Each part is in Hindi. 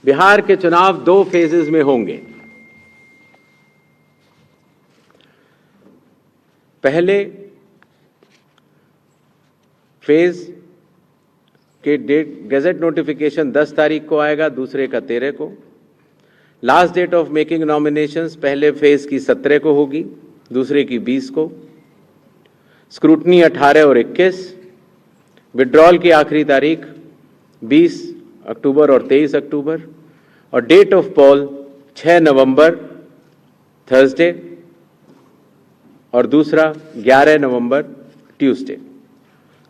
बिहार के चुनाव 2 फेजेस में होंगे। पहले फेज के डेट गैजेट नोटिफिकेशन 10 तारीख को आएगा, दूसरे का 13 को। Last date of making nominations पहले फेज की 17 को होगी, दूसरे की 20 को। स्क्रूटनी 18 और 21। विड्रॉल की आखिरी तारीख 20 अक्टूबर और 23 अक्टूबर। और डेट ऑफ पोल 6 नवंबर थर्सडे और दूसरा 11 नवंबर ट्यूसडे।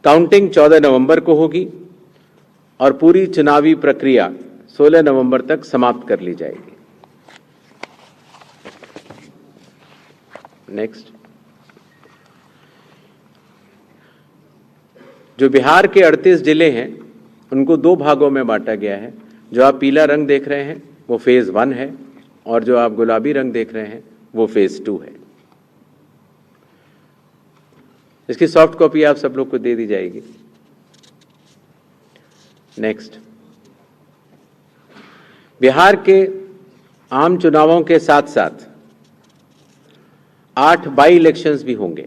काउंटिंग 14 नवंबर को होगी और पूरी चुनावी प्रक्रिया 16 नवंबर तक समाप्त कर ली जाएगी। नेक्स्ट, जो बिहार के 38 जिले हैं उनको 2 भागों में बांटा गया है। जो आप पीला रंग देख रहे हैं वो फेज 1 है और जो आप गुलाबी रंग देख रहे हैं वो फेज 2 है। इसकी सॉफ्ट कॉपी आप सब लोग को दे दी जाएगी। नेक्स्ट, बिहार के आम चुनावों के साथ साथ 8 बाई इलेक्शंस भी होंगे।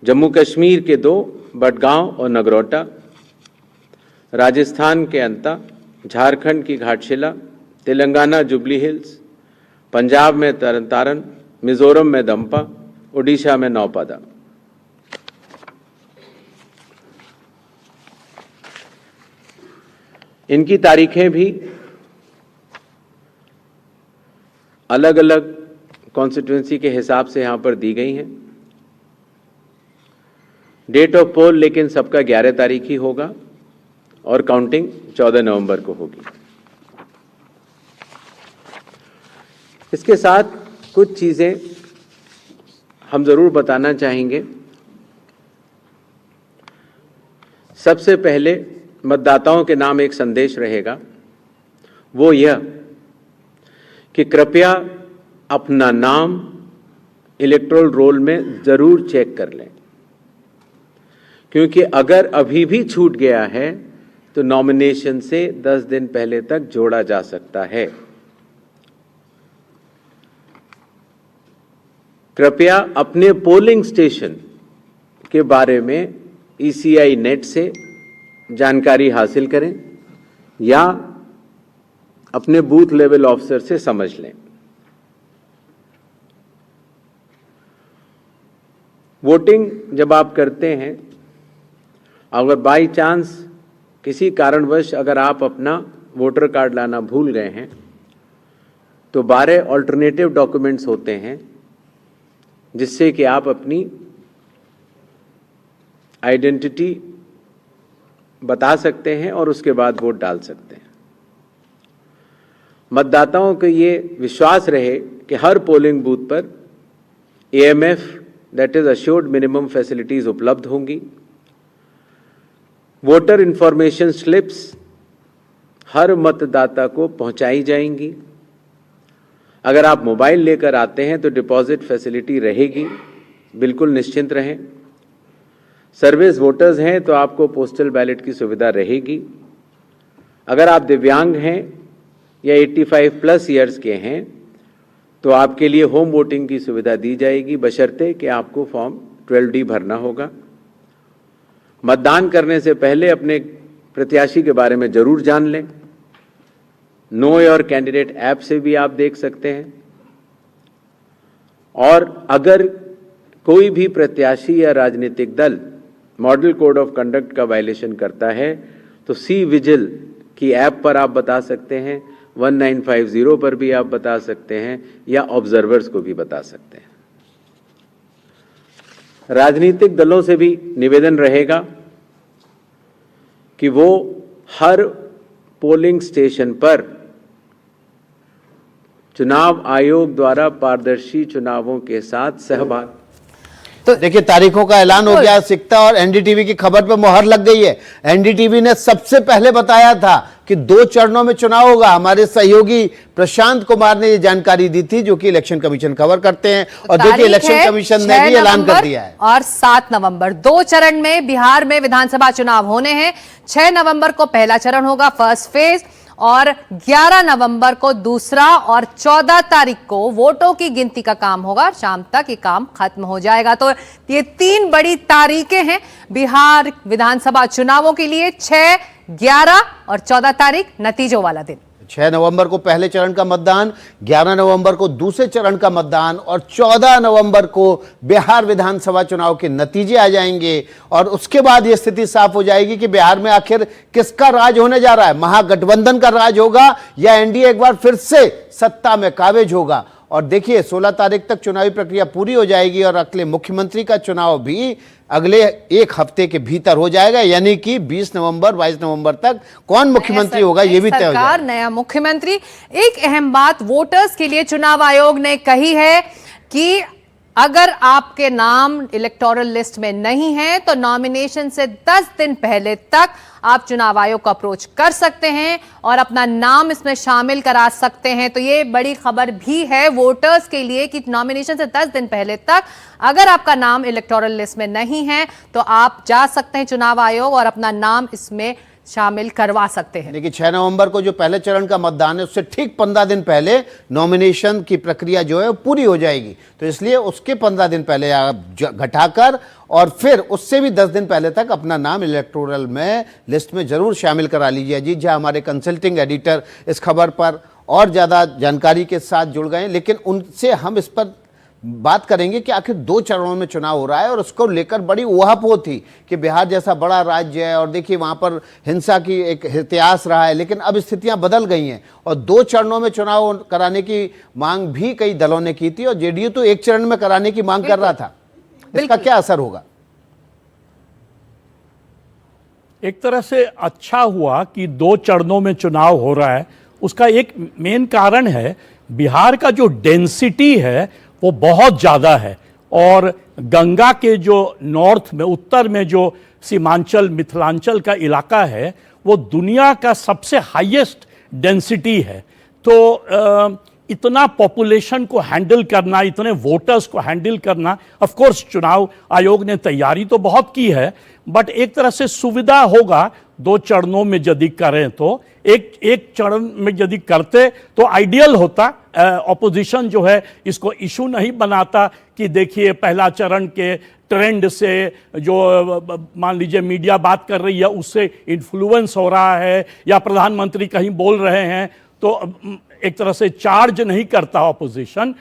जम्मू कश्मीर के 2, बडगांव और नगरोटा, राजस्थान के अंता, झारखंड की घाटशिला, तेलंगाना जुबली हिल्स, पंजाब में तरन तारन, मिजोरम में दंपा, ओडिशा में नौपादा। इनकी तारीखें भी अलग अलग कॉन्स्टिट्यूंसी के हिसाब से यहां पर दी गई हैं। डेट ऑफ पोल लेकिन सबका 11 तारीख ही होगा और काउंटिंग 14 नवंबर को होगी। इसके साथ कुछ चीजें हम जरूर बताना चाहेंगे। सबसे पहले मतदाताओं के नाम एक संदेश रहेगा, वो यह कि कृपया अपना नाम इलेक्टोरल रोल में जरूर चेक कर लें, क्योंकि अगर अभी भी छूट गया है तो नॉमिनेशन से 10 दिन पहले तक जोड़ा जा सकता है। कृपया अपने पोलिंग स्टेशन के बारे में ECI नेट से जानकारी हासिल करें या अपने बूथ लेवल ऑफिसर से समझ लें। वोटिंग जब आप करते हैं, अगर बाई चांस किसी कारणवश अगर आप अपना वोटर कार्ड लाना भूल गए हैं तो 12 ऑल्टरनेटिव डॉक्यूमेंट्स होते हैं जिससे कि आप अपनी आइडेंटिटी बता सकते हैं और उसके बाद वोट डाल सकते हैं। मतदाताओं को ये विश्वास रहे कि हर पोलिंग बूथ पर AMF that is assured minimum facilities उपलब्ध होंगी। वोटर इंफॉर्मेशन स्लिप्स हर मतदाता को पहुंचाई जाएंगी। अगर आप मोबाइल लेकर आते हैं तो डिपॉजिट फैसिलिटी रहेगी, बिल्कुल निश्चिंत रहें। सर्विस वोटर्स हैं तो आपको पोस्टल बैलेट की सुविधा रहेगी। अगर आप दिव्यांग हैं या 85+ ईयर्स के हैं तो आपके लिए होम वोटिंग की सुविधा दी जाएगी, बशर्ते कि आपको फॉर्म 12D भरना होगा। मतदान करने से पहले अपने प्रत्याशी के बारे में जरूर जान लें। नो योर कैंडिडेट ऐप से भी आप देख सकते हैं। और अगर कोई भी प्रत्याशी या राजनीतिक दल मॉडल कोड ऑफ कंडक्ट का वायलेशन करता है तो सी विजिल की ऐप पर आप बता सकते हैं, 1950 पर भी आप बता सकते हैं या ऑब्जर्वर्स को भी बता सकते हैं। राजनीतिक दलों से भी निवेदन रहेगा कि वो हर पोलिंग स्टेशन पर चुनाव आयोग द्वारा पारदर्शी चुनावों के साथ सहभाग। तो देखिए, तारीखों का ऐलान हो गया। सिक्ता और NDTV की खबर पर मोहर लग गई है। NDTV ने सबसे पहले बताया था कि 2 चरणों में चुनाव होगा। हमारे सहयोगी प्रशांत कुमार ने ये जानकारी दी थी, जो कि इलेक्शन कमीशन कवर करते हैं। और देखिए, इलेक्शन कमीशन ने भी ऐलान कर दिया है और 7 नवंबर 2 चरण में बिहार में विधानसभा चुनाव होने हैं। 6 नवंबर को पहला चरण होगा, फर्स्ट फेज, और 11 नवंबर को दूसरा और 14 तारीख को वोटों की गिनती का काम होगा। शाम तक ये काम खत्म हो जाएगा। तो ये 3 बड़ी तारीखें हैं बिहार विधानसभा चुनावों के लिए, 6, 11 और 14 तारीख नतीजों वाला दिन। 6 नवंबर को पहले चरण का मतदान, 11 नवंबर को दूसरे चरण का मतदान और 14 नवंबर को बिहार विधानसभा चुनाव के नतीजे आ जाएंगे। और उसके बाद यह स्थिति साफ हो जाएगी कि बिहार में आखिर किसका राज होने जा रहा है। महागठबंधन का राज होगा या एनडीए एक बार फिर से सत्ता में काबिज होगा। और देखिए 16 तारीख तक चुनावी प्रक्रिया पूरी हो जाएगी और अगले मुख्यमंत्री का चुनाव भी अगले 1 हफ्ते के भीतर हो जाएगा, यानी कि 20 नवंबर 22 नवंबर तक कौन मुख्यमंत्री होगा ये भी तय हो जाएगा। नया मुख्यमंत्री। एक अहम बात वोटर्स के लिए चुनाव आयोग ने कही है कि अगर आपके नाम इलेक्टोरल लिस्ट में नहीं है तो नॉमिनेशन से 10 दिन पहले तक आप चुनाव आयोग को अप्रोच कर सकते हैं और अपना नाम इसमें शामिल करा सकते हैं। तो ये बड़ी खबर भी है वोटर्स के लिए कि नॉमिनेशन से 10 दिन पहले तक अगर आपका नाम इलेक्टोरल लिस्ट में नहीं है तो आप जा सकते हैं चुनाव आयोग और अपना नाम इसमें शामिल करवा सकते हैं। देखिए 6 नवंबर को जो पहले चरण का मतदान है उससे ठीक 15 दिन पहले नॉमिनेशन की प्रक्रिया जो है पूरी हो जाएगी। तो इसलिए उसके 15 दिन पहले आप घटाकर और फिर उससे भी 10 दिन पहले तक अपना नाम इलेक्टोरल में लिस्ट में जरूर शामिल करा लीजिए। अजीत झा हमारे कंसल्टिंग एडिटर इस खबर पर और ज़्यादा जानकारी के साथ जुड़ गए, लेकिन उनसे हम इस पर बात करेंगे कि आखिर 2 चरणों में चुनाव हो रहा है और उसको लेकर बड़ी उहापोह थी कि बिहार जैसा बड़ा राज्य है और देखिए वहां पर हिंसा की एक इतिहास रहा है, लेकिन अब स्थितियां बदल गई हैं और 2 चरणों में चुनाव कराने की मांग भी कई दलों ने की थी और जेडीयू तो 1 चरण में कराने की मांग कर रहा था। इसका क्या असर होगा? एक तरह से अच्छा हुआ कि 2 चरणों में चुनाव हो रहा है। उसका एक मेन कारण है बिहार का जो डेंसिटी है वो बहुत ज़्यादा है और गंगा के जो नॉर्थ में उत्तर में जो सीमांचल मिथिलांचल का इलाका है वो दुनिया का सबसे हाईएस्ट डेंसिटी है। तो इतना पॉपुलेशन को हैंडल करना, इतने वोटर्स को हैंडल करना, ऑफ कोर्स चुनाव आयोग ने तैयारी तो बहुत की है, बट एक तरह से सुविधा होगा 2 चरणों में यदि करें तो। एक चरण में यदि करते तो आइडियल होता। ऑपोजिशन जो है इसको इशू नहीं बनाता कि देखिए पहला चरण के ट्रेंड से जो मान लीजिए मीडिया बात कर रही है उससे इन्फ्लुएंस हो रहा है या प्रधानमंत्री कहीं बोल रहे हैं, तो एक तरह से चार्ज नहीं करता ऑपोजिशन।